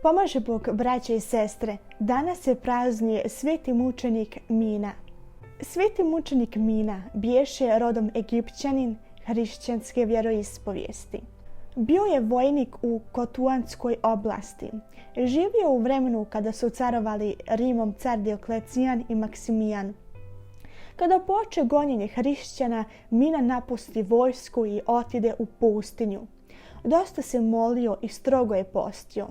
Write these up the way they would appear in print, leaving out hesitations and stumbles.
Pomaže Bog, braće i sestre, danas se praznuje sveti mučenik Mina. Sveti mučenik Mina biješe rodom Egipćanin hrišćanske vjeroispovijesti. Bio je vojnik u Kotuanskoj oblasti. Živio u vremenu kada su carovali Rimom car Dioklecijan i Maksimijan. Kada poče gonjenje hrišćana, Mina napusti vojsku i otide u pustinju. Dosta se molio i strogo je postio.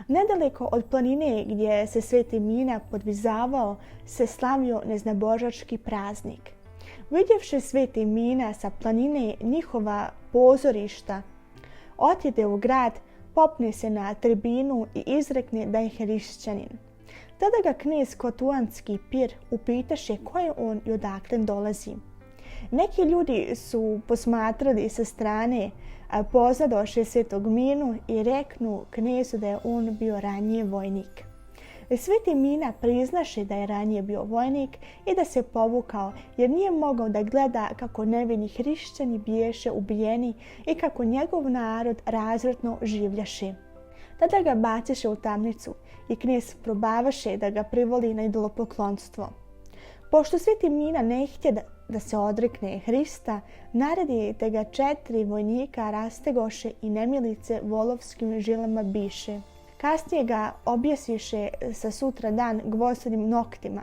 Nedaleko od planine gdje se sveti Mina podvizavao se slavio neznabožački praznik. Vidjevši sveti Mina sa planine njihova pozorišta, otide u grad, popne se na tribinu i izrekne da je hrišćanin. Tada ga knez Kotuanski pir upitaše ko je on i odakle dolazi. Neki ljudi su posmatrali sa strane pozadoše svetog Minu i reknu knezu da je on bio ranije vojnik. Sveti Mina priznaše da je ranije bio vojnik i da se povukao jer nije mogao da gleda kako nevini hrišćani biješe ubijeni i kako njegov narod razvratno življaše. Tada ga baciše u tamnicu i knez probavaše da ga privoli na idolopoklonstvo. Pošto sveti Mina ne htje da se odrekne Hrista, naredi te ga 4 vojnika rastegoše i nemilice volovskim žilama biše. Kasnije ga objesiše sa sutra dan gvozdenim noktima.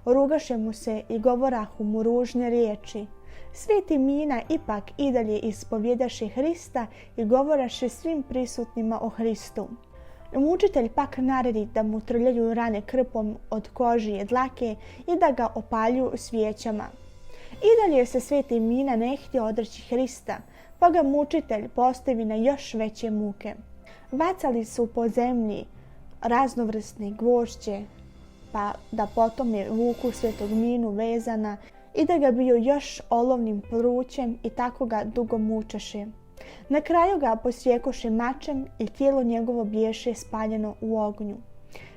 Rugaše mu se i govorahu mu ružne riječi. Sveti Mina ipak i dalje ispovjedaše Hrista i govoraše svim prisutnima o Hristu. Mučitelj pak naredi da mu trljaju rane krpom od kože i dlake i da ga opaljuju svijećama. I dalje se sveti Mina ne htio odreći Hrista, pa ga mučitelj postavi na još veće muke. Bacali su po zemlji raznovrsne gvožđe, pa da potome vuku svetog Minu vezana i da ga bio još olovnim prućem i tako ga dugo mučaše. Na kraju ga posjekoše mačem i tijelo njegovo biješe spaljeno u ognju.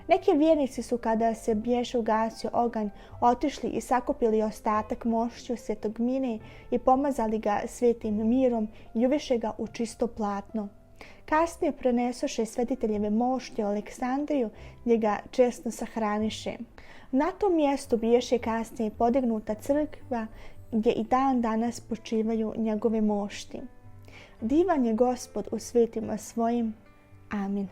Neki vjernici su kada se biješe ugasio oganj otišli i sakupili ostatak mošću svetog Mine i pomazali ga svetim mirom i uveše ga u čisto platno. Kasnije prenesoše svetiteljeve mošće u Aleksandriju gdje ga često sahraniše. Na tom mjestu biješe kasnije podignuta crkva gdje i dan danas počivaju njegove mošti. Divan je Gospod u svetima svojim. Amin.